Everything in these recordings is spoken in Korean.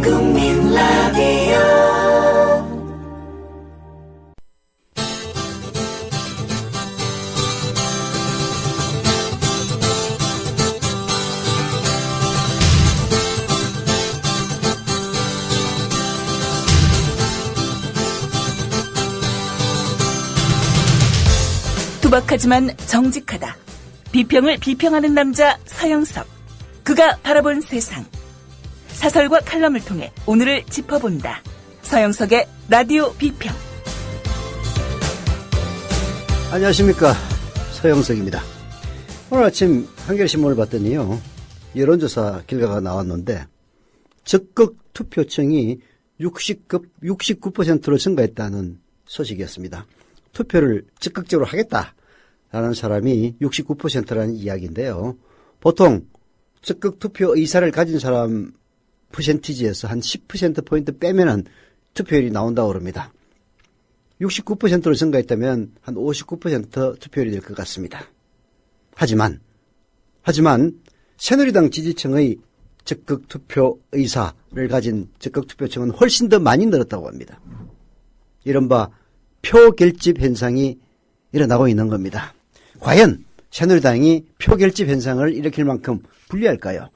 국민 라디오 투박하지만 정직하다. 비평을 비평하는 남자 서영석. 그가 바라본 세상. 사설과 칼럼을 통해 오늘을 짚어본다. 서영석의 라디오 비평. 안녕하십니까, 서영석입니다. 오늘 아침 한겨레신문을 봤더니요, 여론조사 결과가 나왔는데 적극 투표층이 69%로 증가했다는 소식이었습니다. 투표를 적극적으로 하겠다라는 사람이 69%라는 이야기인데요. 보통 적극 투표 의사를 가진 사람 퍼센티지에서 한 10%포인트 빼면은 투표율이 나온다고 합니다. 69%로 증가했다면 한 59% 투표율이 될 것 같습니다. 하지만 새누리당 지지층의 적극 투표 의사를 가진 적극 투표층은 훨씬 더 많이 늘었다고 합니다. 이른바 표결집 현상이 일어나고 있는 겁니다. 과연 새누리당이 표결집 현상을 일으킬 만큼 불리할까요?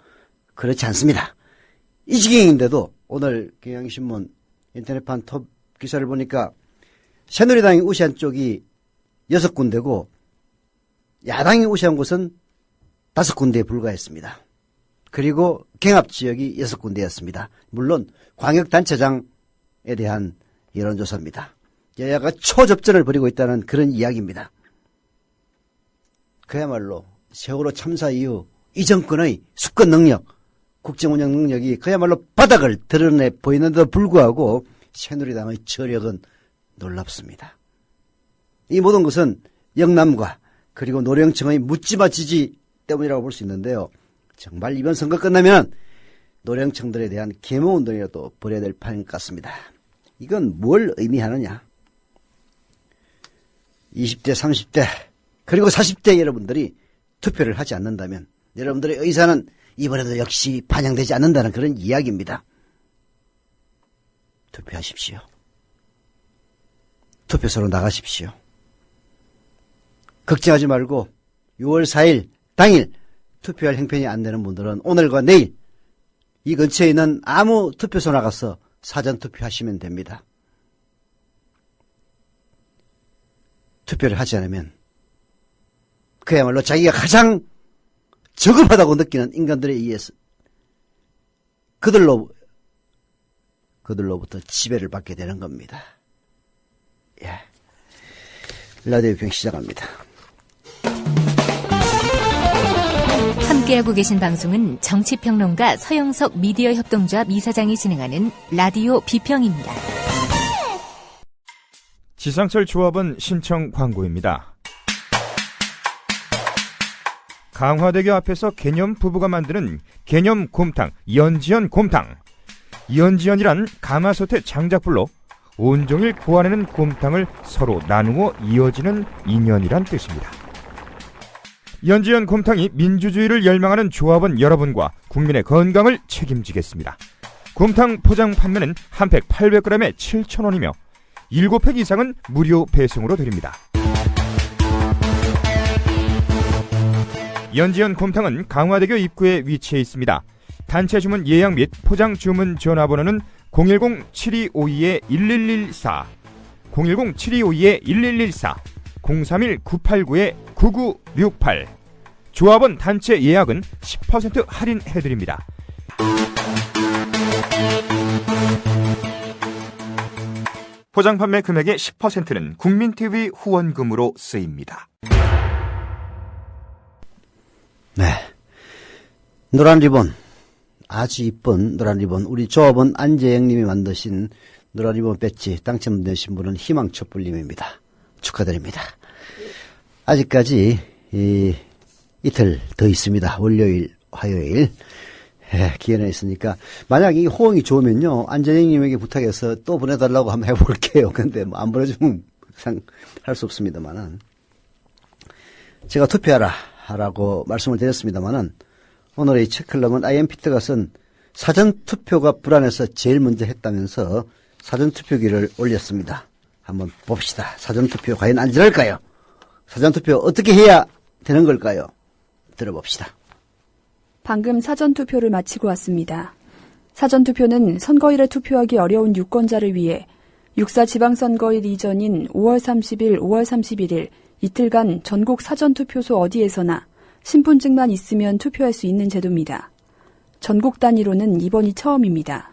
그렇지 않습니다. 이 지경인데도 오늘 경향신문 인터넷판 톱 기사를 보니까 새누리당이 우세한 쪽이 6군데고 야당이 우세한 곳은 5군데에 불과했습니다. 그리고 경합지역이 6군데였습니다. 물론 광역단체장에 대한 여론조사입니다. 여야가 초접전을 벌이고 있다는 그런 이야기입니다. 그야말로 세월호 참사 이후 이 정권의 수권 능력, 국정운영 능력이 그야말로 바닥을 드러내 보이는데도 불구하고 새누리당의 저력은 놀랍습니다. 이 모든 것은 영남과 그리고 노령층의 묻지마 지지 때문이라고 볼 수 있는데요. 정말 이번 선거 끝나면 노령층들에 대한 계몽운동이라도 벌여야 될 판인 것 같습니다. 이건 뭘 의미하느냐? 20대, 30대, 그리고 40대 여러분들이 투표를 하지 않는다면 여러분들의 의사는 이번에도 역시 반영되지 않는다는 그런 이야기입니다. 투표하십시오. 투표소로 나가십시오. 걱정하지 말고 6월 4일 당일 투표할 형편이 안 되는 분들은 오늘과 내일 이 근처에 있는 아무 투표소 나가서 사전투표하시면 됩니다. 투표를 하지 않으면 그야말로 자기가 가장 저급하다고 느끼는 인간들에 의해서 그들로부터 지배를 받게 되는 겁니다. 예. 라디오 비평 시작합니다. 함께하고 계신 방송은 정치평론가 서영석 미디어 협동조합 이사장이 진행하는 라디오 비평입니다. 지상철 조합원 신청 광고입니다. 강화대교 앞에서 개념 부부가 만드는 개념 곰탕 연지연 곰탕. 연지연이란 가마솥의 장작불로 온종일 구워내는 곰탕을 서로 나누어 이어지는 인연이란 뜻입니다. 연지연 곰탕이 민주주의를 열망하는 조합원 여러분과 국민의 건강을 책임지겠습니다. 곰탕 포장 판매는 한 팩 800g에 7,000원이며 7팩 이상은 무료 배송으로 드립니다. 연지연 곰탕은 강화대교 입구에 위치해 있습니다. 단체 주문 예약 및 포장 주문 전화번호는 010-7252-1114, 010-7252-1114, 031-989-9968. 조합원 단체 예약은 10% 할인해드립니다. 포장 판매 금액의 10%는 국민TV 후원금으로 쓰입니다. 네, 노란 리본, 아주 이쁜 노란 리본, 우리 조합원 안재영님이 만드신 노란 리본 배지 당첨되신 분은 희망촛불님입니다. 축하드립니다. 아직까지 이틀 더 있습니다. 월요일, 화요일. 기회는 있으니까 만약 이 호응이 좋으면요, 안재영님에게 부탁해서 또 보내달라고 한번 해볼게요. 근데 뭐 안 보내주면 할 수 없습니다만은, 제가 투표하라 라고 말씀을 드렸습니다만은, 오늘의 책 클럽은 IM 피터가 쓴 사전투표가 불안해서 제일 먼저 했다면서 사전투표기를 올렸습니다. 한번 봅시다. 사전투표 과연 안전할까요? 사전투표 어떻게 해야 되는 걸까요? 들어봅시다. 방금 사전투표를 마치고 왔습니다. 사전투표는 선거일에 투표하기 어려운 유권자를 위해 6.4 지방선거일 이전인 5월 30일, 5월 31일 이틀간 전국 사전투표소 어디에서나 신분증만 있으면 투표할 수 있는 제도입니다. 전국 단위로는 이번이 처음입니다.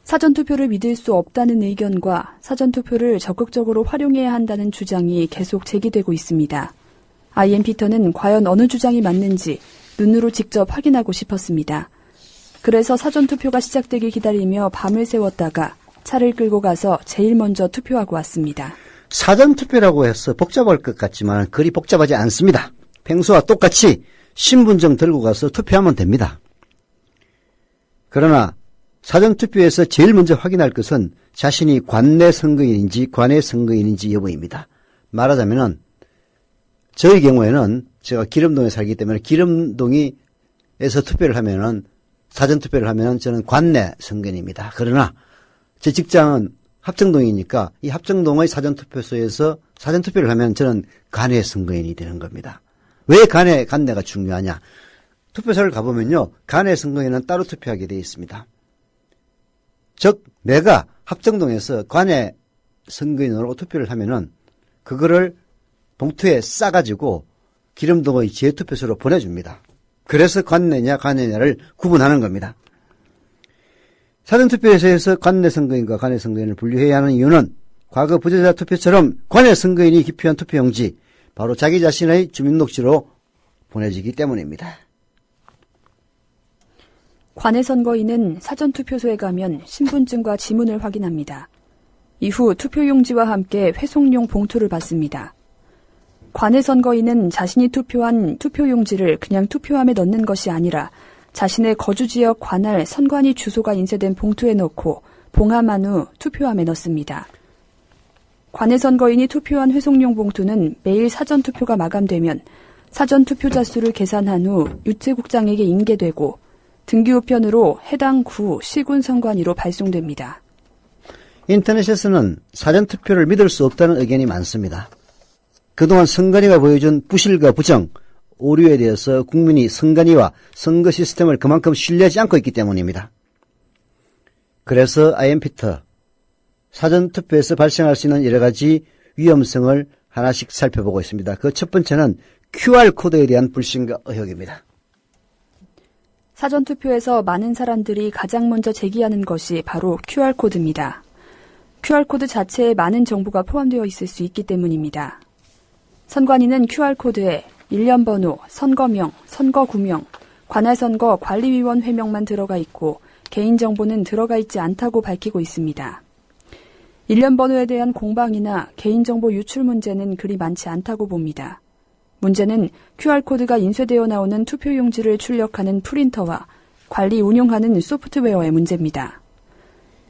사전투표를 믿을 수 없다는 의견과 사전투표를 적극적으로 활용해야 한다는 주장이 계속 제기되고 있습니다. IM 피터는 과연 어느 주장이 맞는지 눈으로 직접 확인하고 싶었습니다. 그래서 사전투표가 시작되길 기다리며 밤을 새웠다가 차를 끌고 가서 제일 먼저 투표하고 왔습니다. 사전투표라고 해서 복잡할 것 같지만 그리 복잡하지 않습니다. 평소와 똑같이 신분증 들고 가서 투표하면 됩니다. 그러나 사전투표에서 제일 먼저 확인할 것은 자신이 관내 선거인인지 관외 선거인인지 여부입니다. 말하자면은 저의 경우에는 제가 기름동에 살기 때문에 기름동에서 투표를 하면은 사전투표를 하면은 저는 관내 선거인입니다. 그러나 제 직장은 합정동이니까 이 합정동의 사전투표소에서 사전투표를 하면 저는 관외 선거인이 되는 겁니다. 왜 관내가 중요하냐? 투표소를 가보면요. 관외 선거인은 따로 투표하게 되어 있습니다. 즉 내가 합정동에서 관외 선거인으로 투표를 하면은 그거를 봉투에 싸가지고 기름동의 재투표소로 보내줍니다. 그래서 관내냐 관외냐를 구분하는 겁니다. 사전투표에서 관내 선거인과 관외 선거인을 분류해야 하는 이유는 과거 부재자 투표처럼 관외 선거인이 기표한 투표용지 바로 자기 자신의 주민등록지로 보내지기 때문입니다. 관외 선거인은 사전투표소에 가면 신분증과 지문을 확인합니다. 이후 투표용지와 함께 회송용 봉투를 받습니다. 관외 선거인은 자신이 투표한 투표용지를 그냥 투표함에 넣는 것이 아니라 자신의 거주지역 관할 선관위 주소가 인쇄된 봉투에 넣고 봉함한 후 투표함에 넣습니다. 관외 선거인이 투표한 회송용 봉투는 매일 사전투표가 마감되면 사전투표자 수를 계산한 후 유치국장에게 인계되고 등기우편으로 해당 구, 시군 선관위로 발송됩니다. 인터넷에서는 사전투표를 믿을 수 없다는 의견이 많습니다. 그동안 선관위가 보여준 부실과 부정, 오류에 대해서 국민이 선관위와 선거 시스템을 그만큼 신뢰하지 않고 있기 때문입니다. 그래서 IM 피터, 사전투표에서 발생할 수 있는 여러 가지 위험성을 하나씩 살펴보고 있습니다. 그 첫 번째는 QR코드에 대한 불신과 의혹입니다. 사전투표에서 많은 사람들이 가장 먼저 제기하는 것이 바로 QR코드입니다. QR코드 자체에 많은 정보가 포함되어 있을 수 있기 때문입니다. 선관위는 QR코드에 일련번호, 선거명, 선거구명, 관할선거 관리위원회명만 들어가 있고 개인정보는 들어가 있지 않다고 밝히고 있습니다. 일련번호에 대한 공방이나 개인정보 유출 문제는 그리 많지 않다고 봅니다. 문제는 QR코드가 인쇄되어 나오는 투표용지를 출력하는 프린터와 관리 운용하는 소프트웨어의 문제입니다.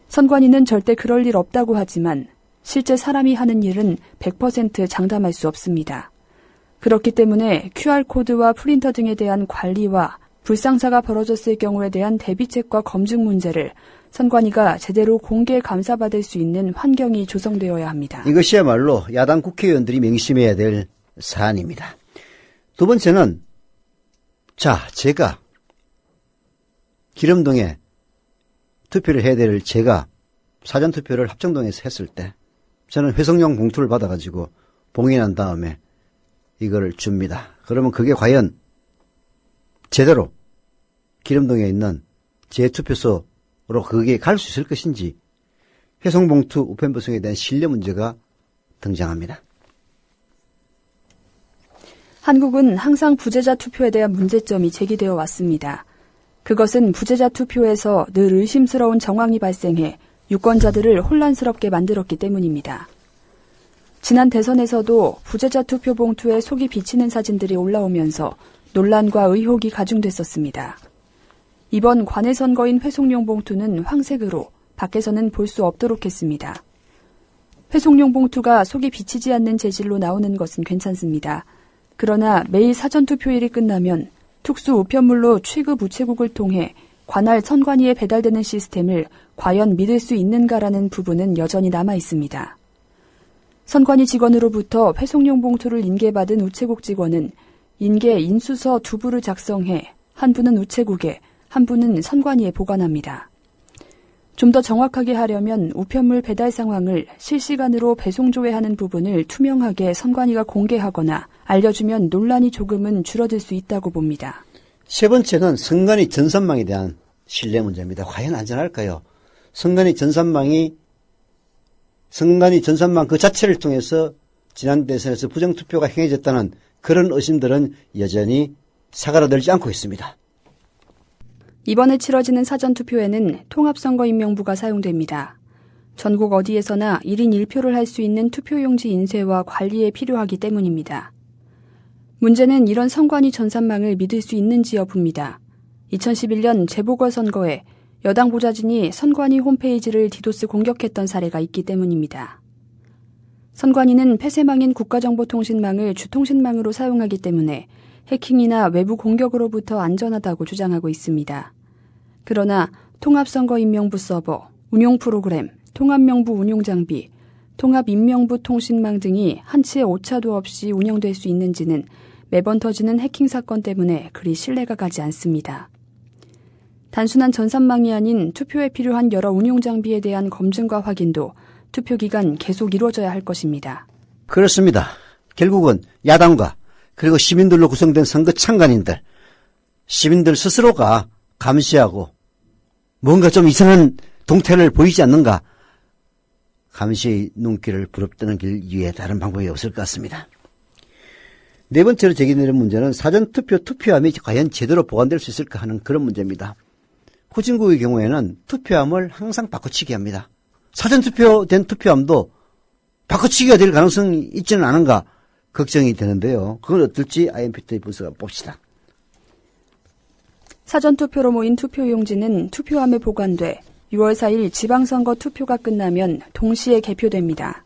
선관위는 절대 그럴 일 없다고 하지만 실제 사람이 하는 일은 100% 장담할 수 없습니다. 그렇기 때문에 QR코드와 프린터 등에 대한 관리와 불상사가 벌어졌을 경우에 대한 대비책과 검증 문제를 선관위가 제대로 공개 감사받을 수 있는 환경이 조성되어야 합니다. 이것이야말로 야당 국회의원들이 명심해야 될 사안입니다. 두 번째는 제가 기름동에 투표를 해야 될 제가 사전투표를 합정동에서 했을 때 저는 회송용 봉투를 받아가지고 봉인한 다음에 이거를 줍니다. 그러면 그게 과연 제대로 기름동에 있는 재투표소로 그게 갈 수 있을 것인지 회송봉투 우편배송에 대한 신뢰 문제가 등장합니다. 한국은 항상 부재자 투표에 대한 문제점이 제기되어 왔습니다. 그것은 부재자 투표에서 늘 의심스러운 정황이 발생해 유권자들을 혼란스럽게 만들었기 때문입니다. 지난 대선에서도 부재자 투표 봉투에 속이 비치는 사진들이 올라오면서 논란과 의혹이 가중됐었습니다. 이번 관외 선거인 회송용 봉투는 황색으로 밖에서는 볼 수 없도록 했습니다. 회송용 봉투가 속이 비치지 않는 재질로 나오는 것은 괜찮습니다. 그러나 매일 사전투표일이 끝나면 특수 우편물로 취급 우체국을 통해 관할 선관위에 배달되는 시스템을 과연 믿을 수 있는가라는 부분은 여전히 남아 있습니다. 선관위 직원으로부터 회송용 봉투를 인계받은 우체국 직원은 인계 인수서 2부를 작성해 한 부는 우체국에, 한 부는 선관위에 보관합니다. 좀 더 정확하게 하려면 우편물 배달 상황을 실시간으로 배송 조회하는 부분을 투명하게 선관위가 공개하거나 알려주면 논란이 조금은 줄어들 수 있다고 봅니다. 세 번째는 선관위 전산망에 대한 신뢰 문제입니다. 과연 안전할까요? 선관위 전산망 그 자체를 통해서 지난 대선에서 부정투표가 행해졌다는 그런 의심들은 여전히 사그라들지 않고 있습니다. 이번에 치러지는 사전투표에는 통합선거인명부가 사용됩니다. 전국 어디에서나 1인 1표를 할 수 있는 투표용지 인쇄와 관리에 필요하기 때문입니다. 문제는 이런 선관위 전산망을 믿을 수 있는지 여부입니다. 2011년 재보궐선거에 여당 보좌진이 선관위 홈페이지를 디도스 공격했던 사례가 있기 때문입니다. 선관위는 폐쇄망인 국가정보통신망을 주통신망으로 사용하기 때문에 해킹이나 외부 공격으로부터 안전하다고 주장하고 있습니다. 그러나 통합선거인명부 서버, 운용 프로그램, 통합명부 운용장비, 통합인명부 통신망 등이 한치의 오차도 없이 운영될 수 있는지는 매번 터지는 해킹 사건 때문에 그리 신뢰가 가지 않습니다. 단순한 전산망이 아닌 투표에 필요한 여러 운용장비에 대한 검증과 확인도 투표 기간 계속 이루어져야 할 것입니다. 그렇습니다. 결국은 야당과 그리고 시민들로 구성된 선거 참관인들, 시민들 스스로가 감시하고 뭔가 좀 이상한 동태를 보이지 않는가, 감시의 눈길을 부릅뜨는 길 이외에 다른 방법이 없을 것 같습니다. 네 번째로 제기되는 문제는 사전투표 투표함이 과연 제대로 보관될 수 있을까 하는 그런 문제입니다. 후진국의 경우에는 투표함을 항상 바꿔치기 합니다. 사전투표된 투표함도 바꿔치기가 될 가능성이 있지는 않은가 걱정이 되는데요. 그건 어떨지 IMPT의 분석을 봅시다. 사전투표로 모인 투표용지는 투표함에 보관돼 6월 4일 지방선거 투표가 끝나면 동시에 개표됩니다.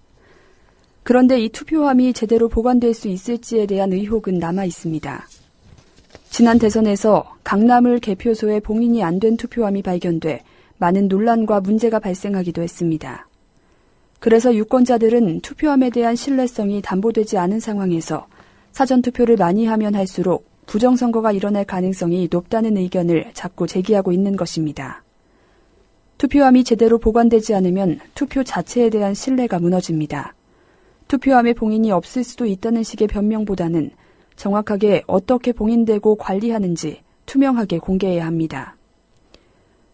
그런데 이 투표함이 제대로 보관될 수 있을지에 대한 의혹은 남아 있습니다. 지난 대선에서 강남을 개표소에 봉인이 안 된 투표함이 발견돼 많은 논란과 문제가 발생하기도 했습니다. 그래서 유권자들은 투표함에 대한 신뢰성이 담보되지 않은 상황에서 사전투표를 많이 하면 할수록 부정선거가 일어날 가능성이 높다는 의견을 자꾸 제기하고 있는 것입니다. 투표함이 제대로 보관되지 않으면 투표 자체에 대한 신뢰가 무너집니다. 투표함에 봉인이 없을 수도 있다는 식의 변명보다는 정확하게 어떻게 봉인되고 관리하는지 투명하게 공개해야 합니다.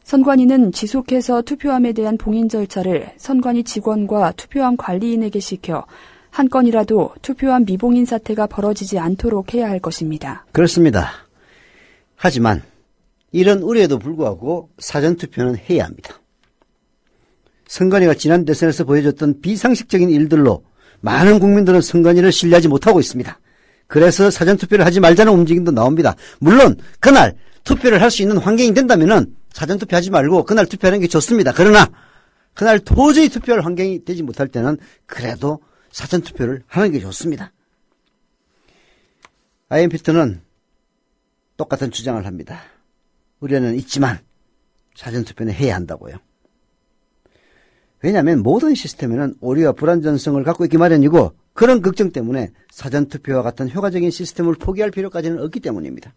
선관위는 지속해서 투표함에 대한 봉인 절차를 선관위 직원과 투표함 관리인에게 시켜 한 건이라도 투표함 미봉인 사태가 벌어지지 않도록 해야 할 것입니다. 그렇습니다. 하지만 이런 우려에도 불구하고 사전투표는 해야 합니다. 선관위가 지난 대선에서 보여줬던 비상식적인 일들로 많은 국민들은 선관위를 신뢰하지 못하고 있습니다. 그래서 사전투표를 하지 말자는 움직임도 나옵니다. 물론 그날 투표를 할 수 있는 환경이 된다면 사전투표하지 말고 그날 투표하는 게 좋습니다. 그러나 그날 도저히 투표할 환경이 되지 못할 때는 그래도 사전투표를 하는 게 좋습니다. IMPT는 똑같은 주장을 합니다. 우려는 있지만 사전투표는 해야 한다고요. 왜냐하면 모든 시스템에는 오류와 불안전성을 갖고 있기 마련이고 그런 걱정 때문에 사전투표와 같은 효과적인 시스템을 포기할 필요까지는 없기 때문입니다.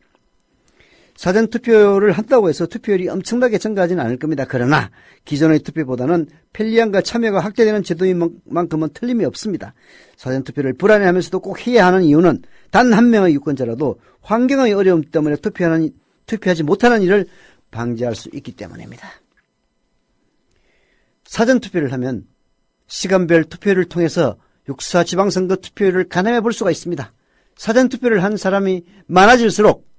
사전투표를 한다고 해서 투표율이 엄청나게 증가하지는 않을 겁니다. 그러나 기존의 투표보다는 편리함과 참여가 확대되는 제도인 만큼은 틀림이 없습니다. 사전투표를 불안해하면서도 꼭 해야 하는 이유는 단 한 명의 유권자라도 환경의 어려움 때문에 투표하지 못하는 일을 방지할 수 있기 때문입니다. 사전투표를 하면 시간별 투표를 통해서 육사 지방선거 투표율을 가늠해 볼 수가 있습니다. 사전투표를 한 사람이 많아질수록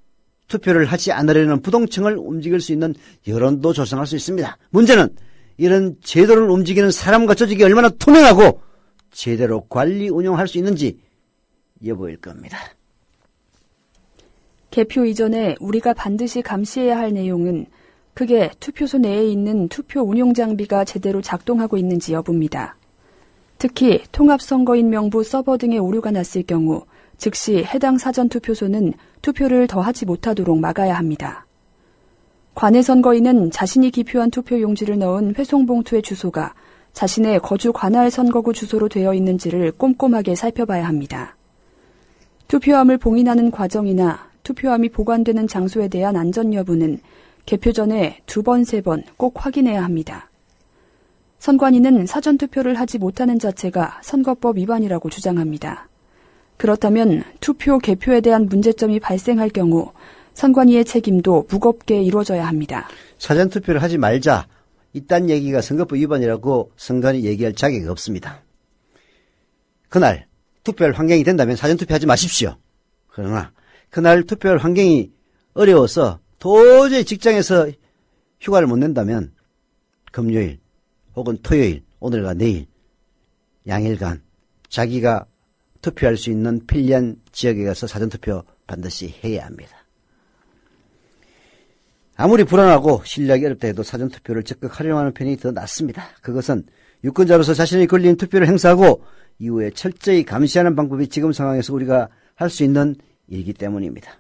투표를 하지 않으려는 부동층을 움직일 수 있는 여론도 조성할 수 있습니다. 문제는 이런 제도를 움직이는 사람과 조직이 얼마나 투명하고 제대로 관리 운영할 수 있는지 여부일 겁니다. 개표 이전에 우리가 반드시 감시해야 할 내용은 크게 투표소 내에 있는 투표 운용 장비가 제대로 작동하고 있는지 여부입니다. 특히 통합선거인명부 서버 등의 오류가 났을 경우 즉시 해당 사전투표소는 투표를 더 하지 못하도록 막아야 합니다. 관내 선거인은 자신이 기표한 투표 용지를 넣은 회송봉투의 주소가 자신의 거주 관할 선거구 주소로 되어 있는지를 꼼꼼하게 살펴봐야 합니다. 투표함을 봉인하는 과정이나 투표함이 보관되는 장소에 대한 안전 여부는 개표 전에 2번, 3번 꼭 확인해야 합니다. 선관위는 사전투표를 하지 못하는 자체가 선거법 위반이라고 주장합니다. 그렇다면 투표 개표에 대한 문제점이 발생할 경우 선관위의 책임도 무겁게 이루어져야 합니다. 사전투표를 하지 말자. 이딴 얘기가 선거법 위반이라고 선관위 얘기할 자격이 없습니다. 그날 투표할 환경이 된다면 사전투표하지 마십시오. 그러나 그날 투표할 환경이 어려워서 도저히 직장에서 휴가를 못 낸다면 금요일 혹은 토요일, 오늘과 내일 양일간 자기가 투표할 수 있는 편리한 지역에 가서 사전투표 반드시 해야 합니다. 아무리 불안하고 신뢰하기 어렵다 해도 사전투표를 적극 활용하는 편이 더 낫습니다. 그것은 유권자로서 자신의 권리인 투표를 행사하고 이후에 철저히 감시하는 방법이 지금 상황에서 우리가 할 수 있는 일이기 때문입니다.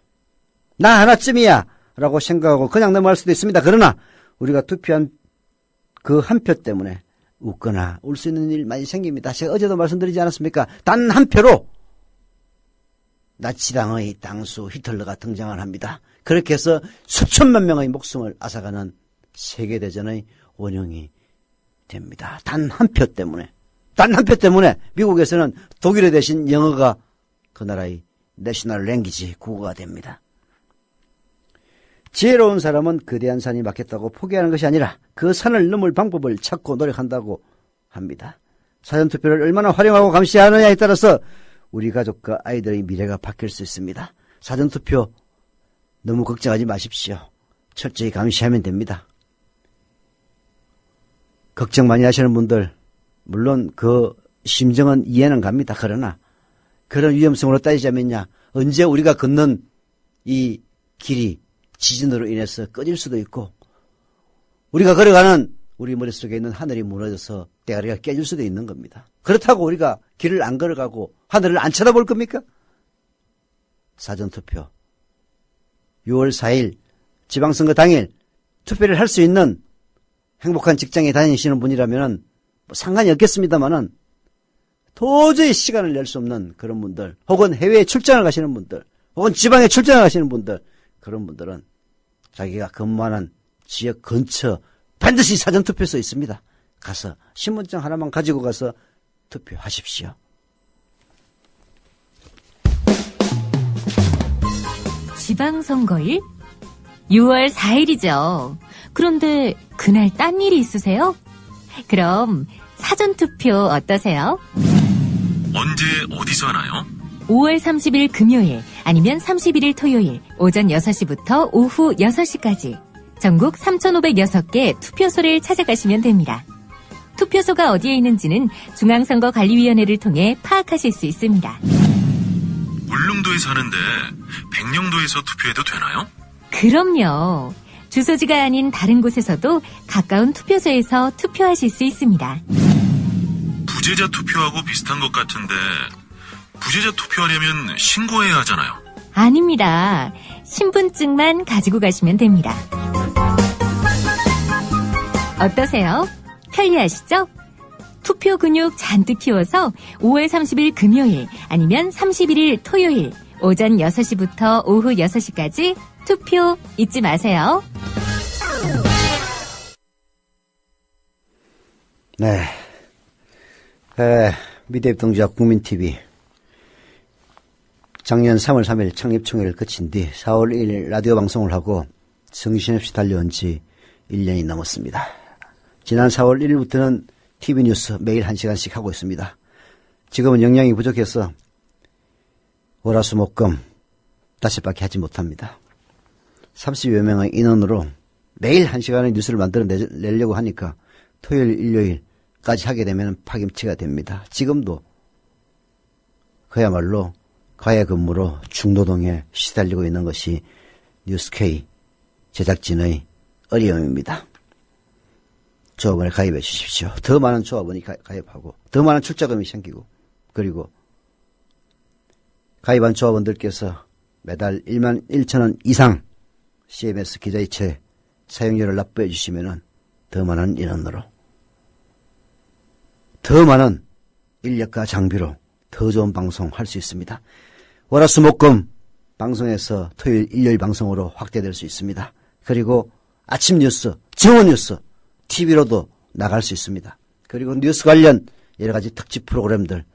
나 하나쯤이야 라고 생각하고 그냥 넘어갈 수도 있습니다. 그러나 우리가 투표한 그 한 표 때문에 웃거나 울 수 있는 일 많이 생깁니다. 제가 어제도 말씀드리지 않았습니까? 단 한 표로 나치당의 당수 히틀러가 등장을 합니다. 그렇게 해서 수천만 명의 목숨을 앗아가는 세계대전의 원형이 됩니다. 단 한 표 때문에. 단 한 표 때문에 미국에서는 독일어 대신 영어가 그 나라의 내셔널 랭귀지 국어가 됩니다. 지혜로운 사람은 거대한 산이 막혔다고 포기하는 것이 아니라 그 산을 넘을 방법을 찾고 노력한다고 합니다. 사전투표를 얼마나 활용하고 감시하느냐에 따라서 우리 가족과 아이들의 미래가 바뀔 수 있습니다. 사전투표 너무 걱정하지 마십시오. 철저히 감시하면 됩니다. 걱정 많이 하시는 분들 물론 그 심정은 이해는 갑니다. 그러나 그런 위험성으로 따지자면야 언제 우리가 걷는 이 길이 지진으로 인해서 꺼질 수도 있고 우리가 걸어가는 우리 머릿속에 있는 하늘이 무너져서 대가리가 깨질 수도 있는 겁니다. 그렇다고 우리가 길을 안 걸어가고 하늘을 안 쳐다볼 겁니까? 사전투표 6월 4일 지방선거 당일 투표를 할 수 있는 행복한 직장에 다니시는 분이라면 뭐 상관이 없겠습니다만은 도저히 시간을 낼 수 없는 그런 분들 혹은 해외에 출장을 가시는 분들 혹은 지방에 출장을 가시는 분들 그런 분들은 자기가 근무하는 지역 근처 반드시 사전투표소 있습니다. 가서 신분증 하나만 가지고 가서 투표하십시오. 지방선거일? 6월 4일이죠. 그런데 그날 딴 일이 있으세요? 그럼 사전투표 어떠세요? 언제 어디서 하나요? 5월 30일 금요일 아니면 31일 토요일 오전 6시부터 오후 6시까지 전국 3,506개 투표소를 찾아가시면 됩니다. 투표소가 어디에 있는지는 중앙선거관리위원회를 통해 파악하실 수 있습니다. 울릉도에 사는데 백령도에서 투표해도 되나요? 그럼요. 주소지가 아닌 다른 곳에서도 가까운 투표소에서 투표하실 수 있습니다. 부재자 투표하고 비슷한 것 같은데 부재자 투표하려면 신고해야 하잖아요. 아닙니다. 신분증만 가지고 가시면 됩니다. 어떠세요? 편리하시죠? 투표 근육 잔뜩 키워서 5월 30일 금요일 아니면 31일 토요일 오전 6시부터 오후 6시까지 투표 잊지 마세요. 네. 미래입동주와 국민TV 작년 3월 3일 창립총회를 거친 뒤 4월 1일 라디오 방송을 하고 정신없이 달려온 지 1년이 넘었습니다. 지난 4월 1일부터는 TV뉴스 매일 1시간씩 하고 있습니다. 지금은 역량이 부족해서 월화수목금 5밖에 하지 못합니다. 30여 명의 인원으로 매일 1시간의 뉴스를 만들어내려고 하니까 토요일, 일요일까지 하게 되면 파김치가 됩니다. 지금도 그야말로 가해 근무로 중노동에 시달리고 있는 것이 뉴스K 제작진의 어려움입니다. 조합원에 가입해 주십시오. 더 많은 조합원이 가입하고 더 많은 출자금이 생기고 그리고 가입한 조합원들께서 매달 11,000원 이상 CMS 기자이체 사용료를 납부해 주시면은 더 많은 인원으로, 더 많은 인력과 장비로 더 좋은 방송 할 수 있습니다. 월화수목금 방송에서 토요일 일요일 방송으로 확대될 수 있습니다. 그리고 아침 뉴스, 정오 뉴스, TV로도 나갈 수 있습니다. 그리고 뉴스 관련 여러 가지 특집 프로그램들,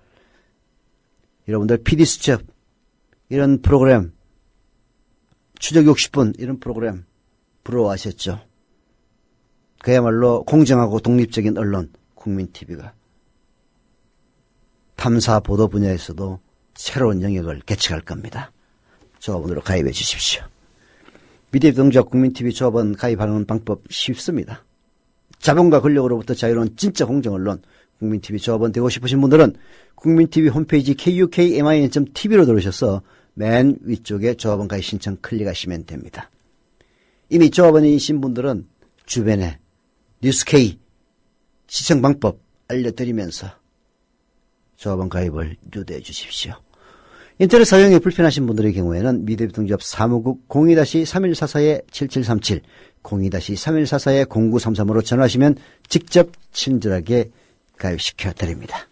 여러분들 PD수첩 이런 프로그램, 추적 60분 이런 프로그램 부러워하셨죠? 그야말로 공정하고 독립적인 언론 국민TV가 탐사 보도 분야에서도 새로운 영역을 개척할 겁니다. 조합원으로 가입해 주십시오. 미디어동작 국민TV 조합원 가입하는 방법 쉽습니다. 자본과 권력으로부터 자유로운 진짜 공정언론 국민TV 조합원 되고 싶으신 분들은 국민TV 홈페이지 kukmin.tv로 들어오셔서 맨 위쪽에 조합원 가입 신청 클릭하시면 됩니다. 이미 조합원이신 분들은 주변에 뉴스K 시청 방법 알려드리면서 조합원 가입을 유도해 주십시오. 인터넷 사용이 불편하신 분들의 경우에는 미디어동작 사무국 02-3144-7737 02-3144-0933으로 전화하시면 직접 친절하게 가입시켜 드립니다.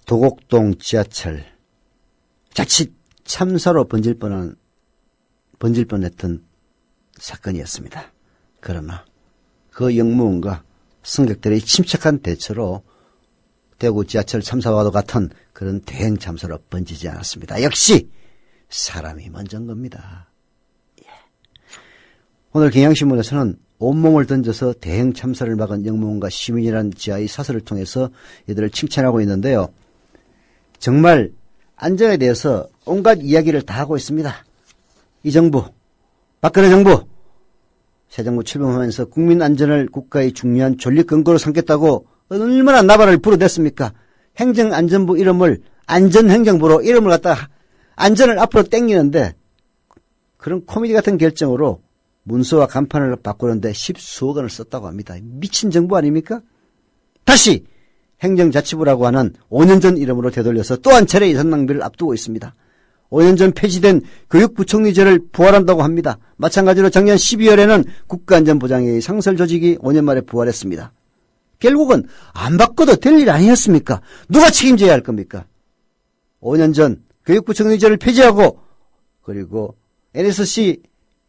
도곡동 지하철 자칫 참사로 번질 뻔했던 사건이었습니다. 그러나 그 역무원과 승객들의 침착한 대처로 대구 지하철 참사와도 같은 그런 대행 참사로 번지지 않았습니다. 역시 사람이 먼저인 겁니다. 오늘 경향신문에서는 온몸을 던져서 대행 참사를 막은 역무원과 시민이라는 지하의 사설을 통해서 이들을 칭찬하고 있는데요. 정말 안전에 대해서 온갖 이야기를 다 하고 있습니다. 이 정부, 박근혜 정부, 새 정부 출범하면서 국민 안전을 국가의 중요한 존립 근거로 삼겠다고 얼마나 나발을 불어댔습니까? 행정안전부 이름을 안전행정부로 이름을 갖다가 안전을 앞으로 땡기는데 그런 코미디 같은 결정으로 문서와 간판을 바꾸는데 10수억 원을 썼다고 합니다. 미친 정부 아닙니까? 다시 행정자치부라고 하는 5년 전 이름으로 되돌려서 또 한 차례 예산 낭비를 앞두고 있습니다. 5년 전 폐지된 교육부총리제를 부활한다고 합니다. 마찬가지로 작년 12월에는 국가안전보장회의 상설조직이 5년 만에 부활했습니다. 결국은 안 바꿔도 될 일 아니었습니까? 누가 책임져야 할 겁니까? 5년 전 교육부총리제를 폐지하고 그리고 NSC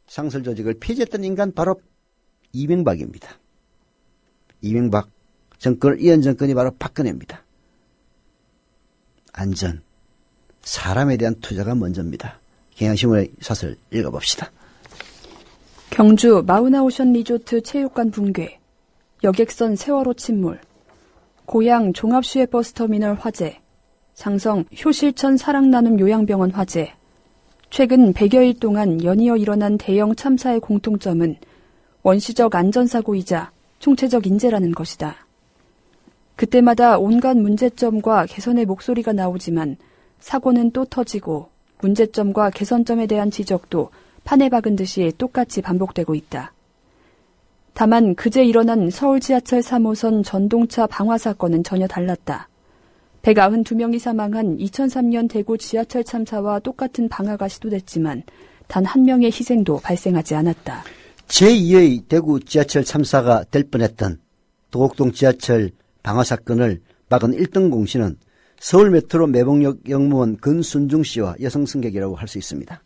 상설조직을 폐지했던 인간 바로 이명박입니다. 이명박 정권을 이은 정권이 바로 박근혜입니다. 안전, 사람에 대한 투자가 먼저입니다. 경향신문의 사설 읽어봅시다. 경주 마우나오션 리조트 체육관 붕괴, 여객선 세월호 침몰, 고양 종합시외버스터미널 화재, 장성 효실천 사랑나눔 요양병원 화재. 최근 100여일 동안 연이어 일어난 대형 참사의 공통점은 원시적 안전사고이자 총체적 인재라는 것이다. 그때마다 온갖 문제점과 개선의 목소리가 나오지만 사고는 또 터지고 문제점과 개선점에 대한 지적도 판에 박은 듯이 똑같이 반복되고 있다. 다만 그제 일어난 서울 지하철 3호선 전동차 방화 사건은 전혀 달랐다. 192명이 사망한 2003년 대구 지하철 참사와 똑같은 방화가 시도됐지만 단 한 명의 희생도 발생하지 않았다. 제2의 대구 지하철 참사가 될 뻔했던 도곡동 지하철 방화 사건을 막은 1등 공신은 서울 메트로 매봉역 역무원 근순중 씨와 여성 승객이라고 할 수 있습니다.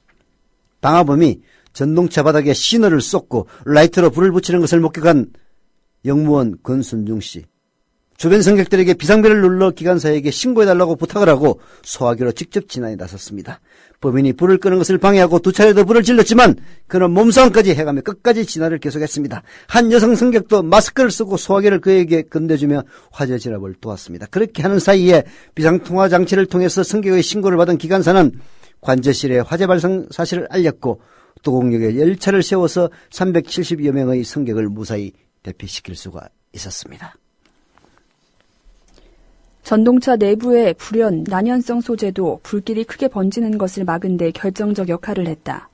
방화범이 전동차 바닥에 시너를 쏟고 라이터로 불을 붙이는 것을 목격한 역무원 근순중 씨. 주변 승객들에게 비상벨을 눌러 기관사에게 신고해달라고 부탁을 하고 소화기로 직접 진화에 나섰습니다. 범인이 불을 끄는 것을 방해하고 두 차례 더 불을 질렀지만 그는 몸싸움까지 해가며 끝까지 진화를 계속했습니다. 한 여성 승객도 마스크를 쓰고 소화기를 그에게 건네주며 화재 진압을 도왔습니다. 그렇게 하는 사이에 비상통화장치를 통해서 승객의 신고를 받은 기관사는 관제실에 화재 발생 사실을 알렸고 도곡역에 열차를 세워서 370여 명의 승객을 무사히 대피시킬 수가 있었습니다. 전동차 내부의 불연, 난연성 소재도 불길이 크게 번지는 것을 막은 데 결정적 역할을 했다.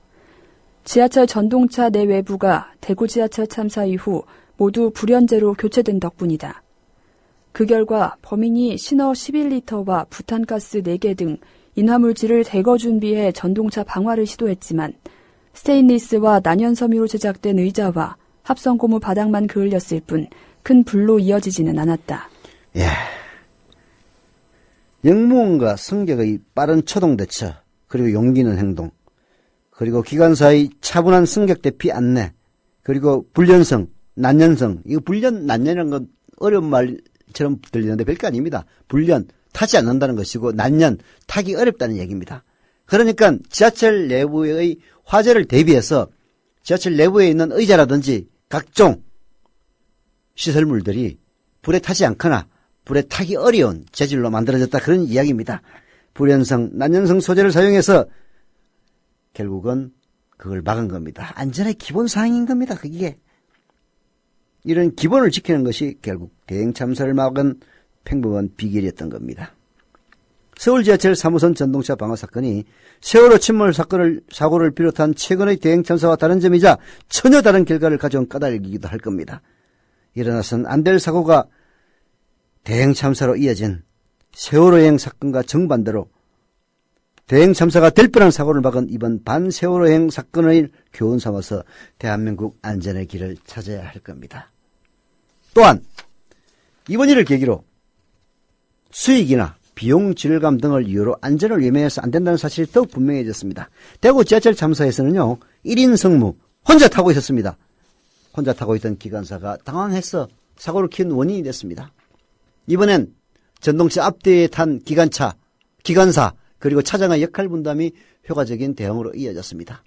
지하철 전동차 내 외부가 대구 지하철 참사 이후 모두 불연제로 교체된 덕분이다. 그 결과 범인이 신어 11리터와 부탄가스 4개 등 인화물질을 대거 준비해 전동차 방화를 시도했지만 스테인리스와 난연섬유로 제작된 의자와 합성고무 바닥만 그을렸을 뿐 큰 불로 이어지지는 않았다. 예. 영무원과 승객의 빠른 초동 대처, 그리고 용기 있는 행동, 그리고 기관사의 차분한 승객 대피 안내, 그리고 불련성, 난연성. 이거 불련, 난연이라는 건 어려운 말처럼 들리는데 별거 아닙니다. 불련, 타지 않는다는 것이고, 난연, 타기 어렵다는 얘기입니다. 그러니까 지하철 내부의 화재를 대비해서 지하철 내부에 있는 의자라든지 각종 시설물들이 불에 타지 않거나 불에 타기 어려운 재질로 만들어졌다, 그런 이야기입니다. 불연성, 난연성 소재를 사용해서 결국은 그걸 막은 겁니다. 안전의 기본 사항인 겁니다. 그게 이런 기본을 지키는 것이 결국 대행 참사를 막은 평범한 비결이었던 겁니다. 서울 지하철 3호선 전동차 방화 사건이 세월호 침몰 사고를 비롯한 최근의 대행 참사와 다른 점이자 전혀 다른 결과를 가져온 까닭이기도 할 겁니다. 일어나선 안 될 사고가 대행 참사로 이어진 세월호행 사건과 정반대로 대행 참사가 될 뻔한 사고를 막은 이번 반세월호행 사건을 교훈 삼아서 대한민국 안전의 길을 찾아야 할 겁니다. 또한 이번 일을 계기로 수익이나 비용 절감 등을 이유로 안전을 외면해서 안 된다는 사실이 더욱 분명해졌습니다. 대구 지하철 참사에서는요, 1인 승무 혼자 타고 있었습니다. 혼자 타고 있던 기관사가 당황해서 사고를 키운 원인이 됐습니다. 이번엔 전동차 앞뒤에 탄 기관사 그리고 차장의 역할 분담이 효과적인 대응으로 이어졌습니다.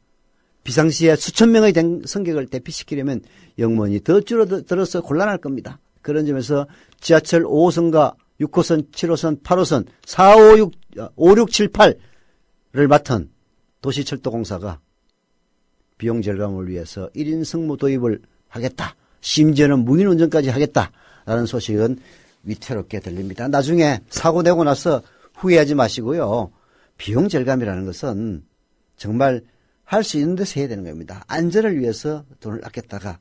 비상시에 수천 명의 승객을 대피시키려면 영문이 더 줄어들어서 곤란할 겁니다. 그런 점에서 지하철 5호선과 6호선, 7호선, 8호선, 4, 5, 6, 7, 8를 맡은 도시철도공사가 비용 절감을 위해서 1인 승무 도입을 하겠다. 심지어는 무인 운전까지 하겠다라는 소식은 위태롭게 들립니다. 나중에 사고 내고 나서 후회하지 마시고요. 비용 절감이라는 것은 정말 할 수 있는 데서 해야 되는 겁니다. 안전을 위해서 돈을 아꼈다가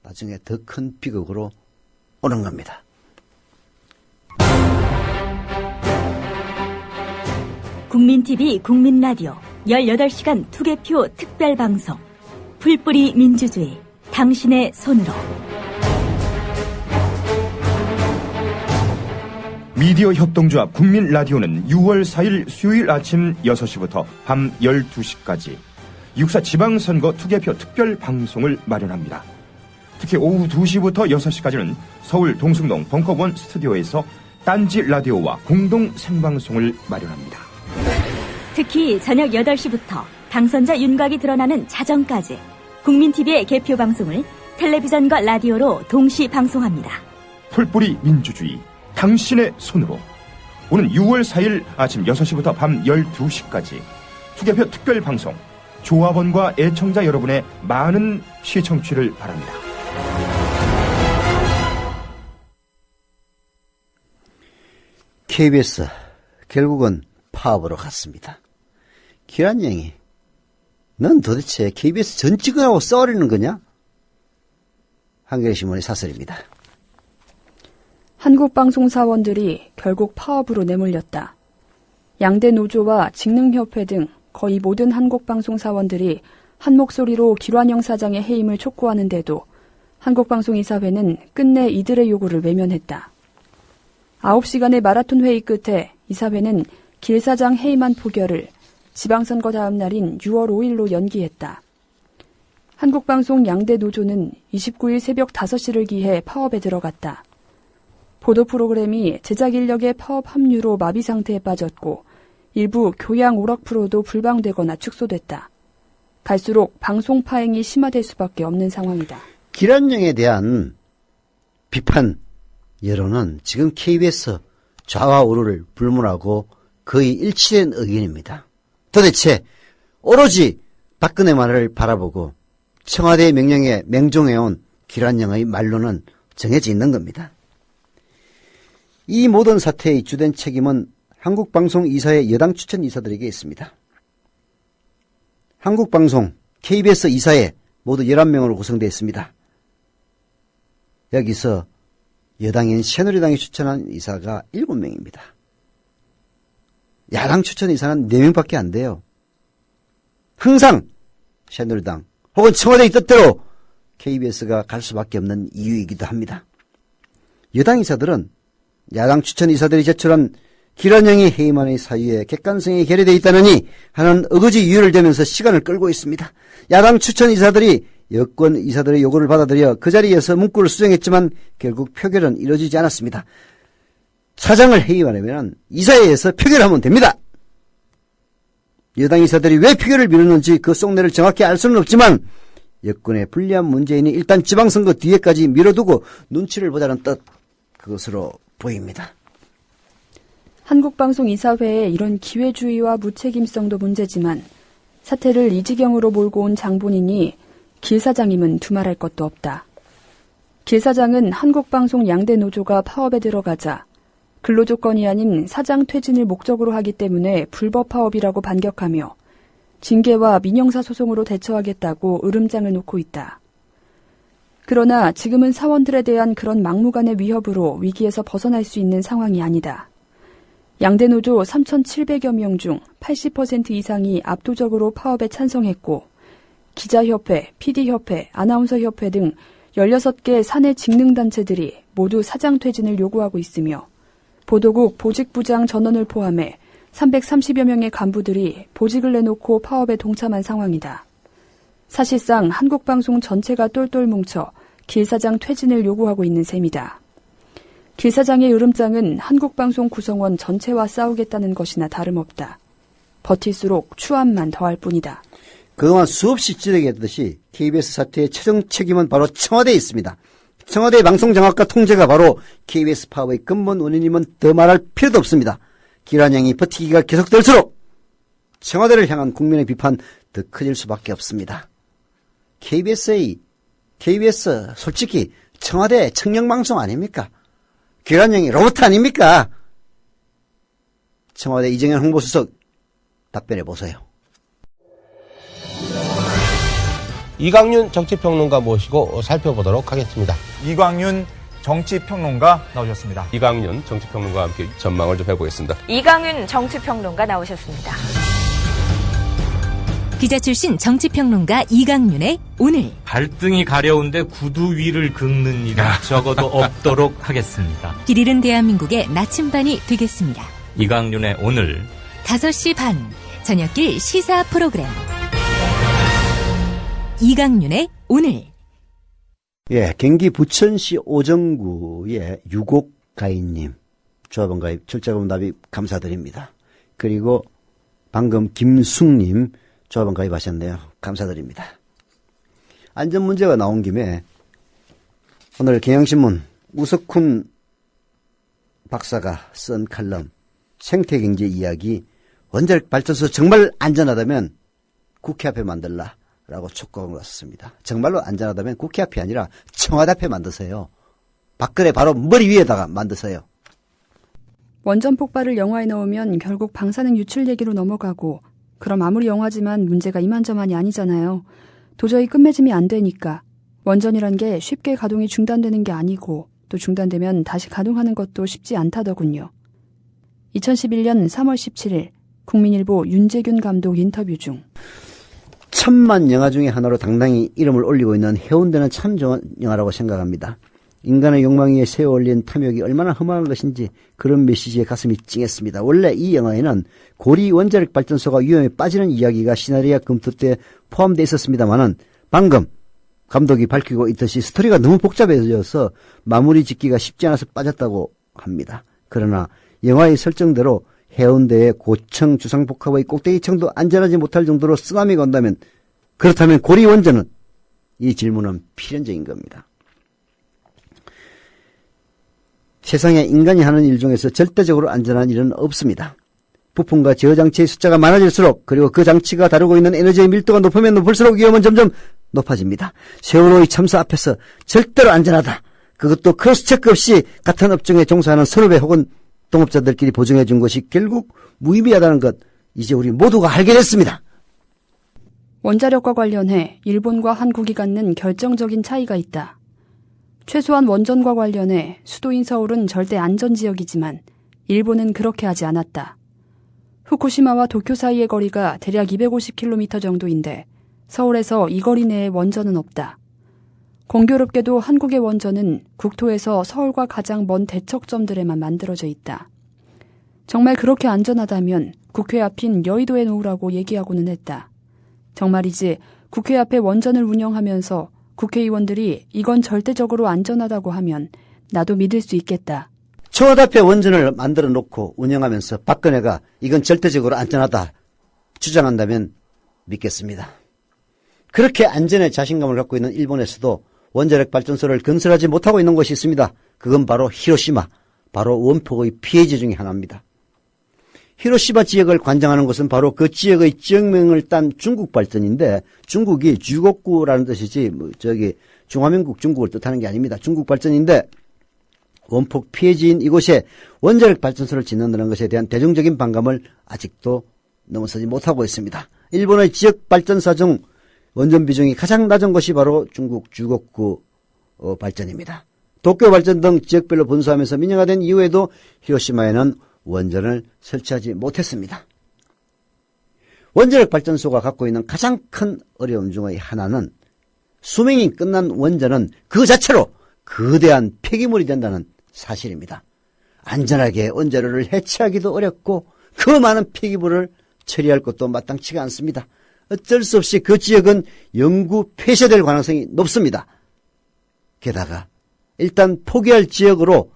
나중에 더 큰 비극으로 오는 겁니다. 국민TV 국민라디오 18시간 투개표 특별방송 풀뿌리 민주주의 당신의 손으로 미디어 협동조합 국민라디오는 6월 4일 수요일 아침 6시부터 밤 12시까지 6.4 지방선거 투개표 특별방송을 마련합니다. 특히 오후 2시부터 6시까지는 서울 동숭동 벙커원 스튜디오에서 딴지 라디오와 공동 생방송을 마련합니다. 특히 저녁 8시부터 당선자 윤곽이 드러나는 자정까지 국민TV의 개표 방송을 텔레비전과 라디오로 동시 방송합니다. 풀뿌리 민주주의 당신의 손으로 오는 6월 4일 아침 6시부터 밤 12시까지 투개표 특별방송 조합원과 애청자 여러분의 많은 시청취를 바랍니다. KBS 결국은 파업으로 갔습니다. 기란영이 넌 도대체 KBS 전직을 하고 싸우려는 거냐? 한겨레신문의 사설입니다. 한국방송사원들이 결국 파업으로 내몰렸다. 양대 노조와 직능협회 등 거의 모든 한국방송사원들이 한 목소리로 기란영 사장의 해임을 촉구하는데도 한국방송이사회는 끝내 이들의 요구를 외면했다. 9시간의 마라톤 회의 끝에 이사회는 길 사장 해임안 포결을 지방선거 다음 날인 6월 5일로 연기했다. 한국방송 양대 노조는 29일 새벽 5시를 기해 파업에 들어갔다. 보도 프로그램이 제작 인력의 파업 합류로 마비 상태에 빠졌고 일부 교양 오락 프로도 불방되거나 축소됐다. 갈수록 방송 파행이 심화될 수밖에 없는 상황이다. 기란영에 대한 비판 여론은 지금 KBS 좌와 우를 불문하고 거의 일치된 의견입니다. 도대체 오로지 박근혜만을 바라보고 청와대의 명령에 맹종해온 기란영의 말로는 정해져 있는 겁니다. 이 모든 사태의 주된 책임은 한국방송 이사의 여당 추천 이사들에게 있습니다. 한국방송, KBS 이사회 모두 11명으로 구성되어 있습니다. 여기서 여당인 새누리당이 추천한 이사가 7명입니다. 야당 추천 이사는 4명밖에 안 돼요. 항상 새누리당 혹은 청와대의 뜻대로 KBS가 갈 수밖에 없는 이유이기도 합니다. 여당 이사들은 야당 추천 이사들이 제출한 기란영이 해임안의 사유에 객관성이 결여되어 있다느니 하는 어거지 이유를 대면서 시간을 끌고 있습니다. 야당 추천 이사들이 여권 이사들의 요구를 받아들여 그 자리에서 문구를 수정했지만 결국 표결은 이루어지지 않았습니다. 사장을 해임하려면 이사회에서 표결하면 됩니다. 여당 이사들이 왜 표결을 미루는지 그 속내를 정확히 알 수는 없지만 여권에 불리한 문재인이 일단 지방선거 뒤에까지 미뤄두고 눈치를 보자는 뜻, 그것으로 보입니다. 한국방송 이사회의 이런 기회주의와 무책임성도 문제지만 사태를 이 지경으로 몰고 온 장본인이 길 사장임은 두말할 것도 없다. 길 사장은 한국방송 양대 노조가 파업에 들어가자 근로조건이 아닌 사장 퇴진을 목적으로 하기 때문에 불법 파업이라고 반격하며 징계와 민형사 소송으로 대처하겠다고 으름장을 놓고 있다. 그러나 지금은 사원들에 대한 그런 막무가내 위협으로 위기에서 벗어날 수 있는 상황이 아니다. 양대 노조 3,700여 명 중 80% 이상이 압도적으로 파업에 찬성했고 기자협회, PD협회, 아나운서협회 등 16개 사내 직능단체들이 모두 사장 퇴진을 요구하고 있으며 보도국 보직부장 전원을 포함해 330여 명의 간부들이 보직을 내놓고 파업에 동참한 상황이다. 사실상 한국방송 전체가 똘똘 뭉쳐 길 사장 퇴진을 요구하고 있는 셈이다. 길 사장의 으름장은 한국방송 구성원 전체와 싸우겠다는 것이나 다름없다. 버틸수록 추함만 더할 뿐이다. 그동안 수없이 지적했듯이 KBS 사태의 최종 책임은 바로 청와대에 있습니다. 청와대의 방송장악과 통제가 바로 KBS 파업의 근본 원인이면 더 말할 필요도 없습니다. 기란영이 버티기가 계속될수록 청와대를 향한 국민의 비판 더 커질 수밖에 없습니다. KBS 솔직히 청와대 청령방송 아닙니까? 기란영이 로봇 아닙니까? 청와대 이정현 홍보수석 답변해 보세요. 이광윤 정치평론가 모시고 살펴보도록 하겠습니다. 이광윤 정치평론가 나오셨습니다. 이광윤 정치평론가와 함께 전망을 좀 해보겠습니다. 이광윤 정치평론가 나오셨습니다. 기자 출신 정치평론가 이광윤의 오늘. 발등이 가려운데 구두 위를 긁는 일은 적어도 없도록 하겠습니다. 길 잃은 대한민국의 나침반이 되겠습니다. 이광윤의 오늘 5시 반 저녁길 시사 프로그램 이광윤의 오늘. 예, 경기 부천시 오정구의 유곡가인님 조합원 가입 출자금 납입 감사드립니다. 그리고 방금 김숙님 조합원 가입하셨네요. 감사드립니다. 안전 문제가 나온 김에 오늘 경향신문 우석훈 박사가 쓴 칼럼 생태경제 이야기 원자력 발전소 정말 안전하다면 국회 앞에 만들라 라고 촉구를 왔습니다. 정말로 안전하다면 국회 앞이 아니라 청와대 앞에 만드세요. 박근혜 바로 머리 위에다가 만드세요. 원전 폭발을 영화에 넣으면 결국 방사능 유출 얘기로 넘어가고 그럼 아무리 영화지만 문제가 이만저만이 아니잖아요. 도저히 끝맺음이 안 되니까. 원전이란 게 쉽게 가동이 중단되는 게 아니고 또 중단되면 다시 가동하는 것도 쉽지 않다더군요. 2011년 3월 17일 국민일보 윤재균 감독 인터뷰 중 1000만 영화 중에 하나로 당당히 이름을 올리고 있는 해운대는 참 좋은 영화라고 생각합니다. 인간의 욕망 위에 세워 올린 탐욕이 얼마나 험한 것인지 그런 메시지에 가슴이 찡했습니다. 원래 이 영화에는 고리 원자력 발전소가 위험에 빠지는 이야기가 시나리오 검토 때 포함되어 있었습니다만은 방금 감독이 밝히고 있듯이 스토리가 너무 복잡해져서 마무리 짓기가 쉽지 않아서 빠졌다고 합니다. 그러나 영화의 설정대로 해운대의 고청 주상복합의 꼭대기층도 안전하지 못할 정도로 쓰나미가 온다면 그렇다면 고리 원전은 이 질문은 필연적인 겁니다. 세상에 인간이 하는 일 중에서 절대적으로 안전한 일은 없습니다. 부품과 제어 장치의 숫자가 많아질수록 그리고 그 장치가 다루고 있는 에너지의 밀도가 높으면 높을수록 위험은 점점 높아집니다. 세월호의 참사 앞에서 절대로 안전하다. 그것도 크로스체크 없이 같은 업종에 종사하는 선후배 혹은 동업자들끼리 보증해 준 것이 결국 무의미하다는 것 이제 우리 모두가 알게 됐습니다. 원자력과 관련해 일본과 한국이 갖는 결정적인 차이가 있다. 최소한 원전과 관련해 수도인 서울은 절대 안전지역이지만 일본은 그렇게 하지 않았다. 후쿠시마와 도쿄 사이의 거리가 대략 250km 정도인데 서울에서 이 거리 내에 원전은 없다. 공교롭게도 한국의 원전은 국토에서 서울과 가장 먼 대척점들에만 만들어져 있다. 정말 그렇게 안전하다면 국회 앞인 여의도에 놓으라고 얘기하고는 했다. 정말이지 국회 앞에 원전을 운영하면서 국회의원들이 이건 절대적으로 안전하다고 하면 나도 믿을 수 있겠다. 청와대 앞에 원전을 만들어 놓고 운영하면서 박근혜가 이건 절대적으로 안전하다 주장한다면 믿겠습니다. 그렇게 안전에 자신감을 갖고 있는 일본에서도 원자력 발전소를 건설하지 못하고 있는 곳이 있습니다. 그건 바로 히로시마, 바로 원폭의 피해지 중에 하나입니다. 히로시마 지역을 관장하는 것은 바로 그 지역의 지역명을 딴 중국 발전인데, 중국이 주곡구라는 뜻이지 중화민국 중국을 뜻하는 게 아닙니다. 중국 발전인데 원폭 피해지인 이곳에 원자력 발전소를 짓는다는 것에 대한 대중적인 반감을 아직도 넘어서지 못하고 있습니다. 일본의 지역 발전사 중 원전 비중이 가장 낮은 것이 바로 중국 주곡구 발전입니다. 도쿄 발전 등 지역별로 분수하면서 민영화된 이후에도 히로시마에는 원전을 설치하지 못했습니다. 원자력 발전소가 갖고 있는 가장 큰 어려움 중의 하나는 수명이 끝난 원전은 그 자체로 거대한 폐기물이 된다는 사실입니다. 안전하게 원자로를 해체하기도 어렵고 그 많은 폐기물을 처리할 것도 마땅치가 않습니다. 어쩔 수 없이 그 지역은 영구 폐쇄될 가능성이 높습니다. 게다가 일단 포기할 지역으로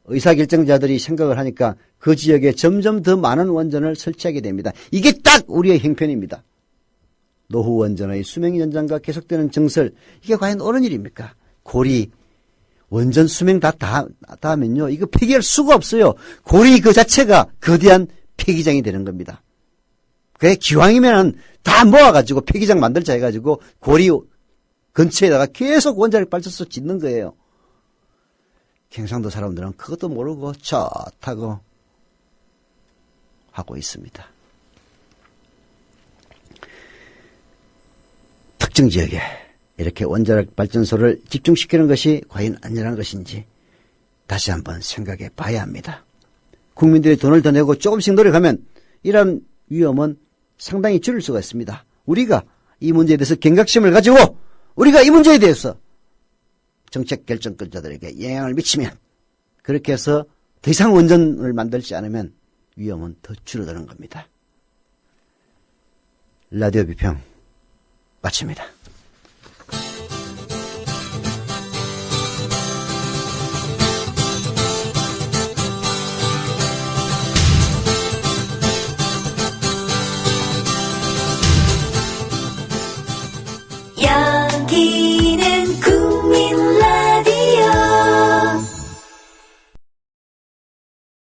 의사결정자들이 생각을 하니까 그 지역에 점점 더 많은 원전을 설치하게 됩니다. 이게 딱 우리의 형편입니다. 노후 원전의 수명 연장과 계속되는 증설, 이게 과연 옳은 일입니까? 고리 원전 수명 다 하면요, 이거 폐기할 수가 없어요. 고리 그 자체가 거대한 폐기장이 되는 겁니다. 그래, 기왕이면 다 모아가지고 폐기장 만들자 해가지고 고리 근처에다가 계속 원자력 발전소 짓는 거예요. 경상도 사람들은 그것도 모르고 좋다고 하고 있습니다. 특정 지역에 이렇게 원자력 발전소를 집중시키는 것이 과연 안전한 것인지 다시 한번 생각해 봐야 합니다. 국민들이 돈을 더 내고 조금씩 노력하면 이런 위험은 상당히 줄일 수가 있습니다. 우리가 이 문제에 대해서 경각심을 가지고 우리가 이 문제에 대해서 정책 결정권자들에게 영향을 미치면, 그렇게 해서 더 이상 원전을 만들지 않으면 위험은 더 줄어드는 겁니다. 라디오 비평 마칩니다.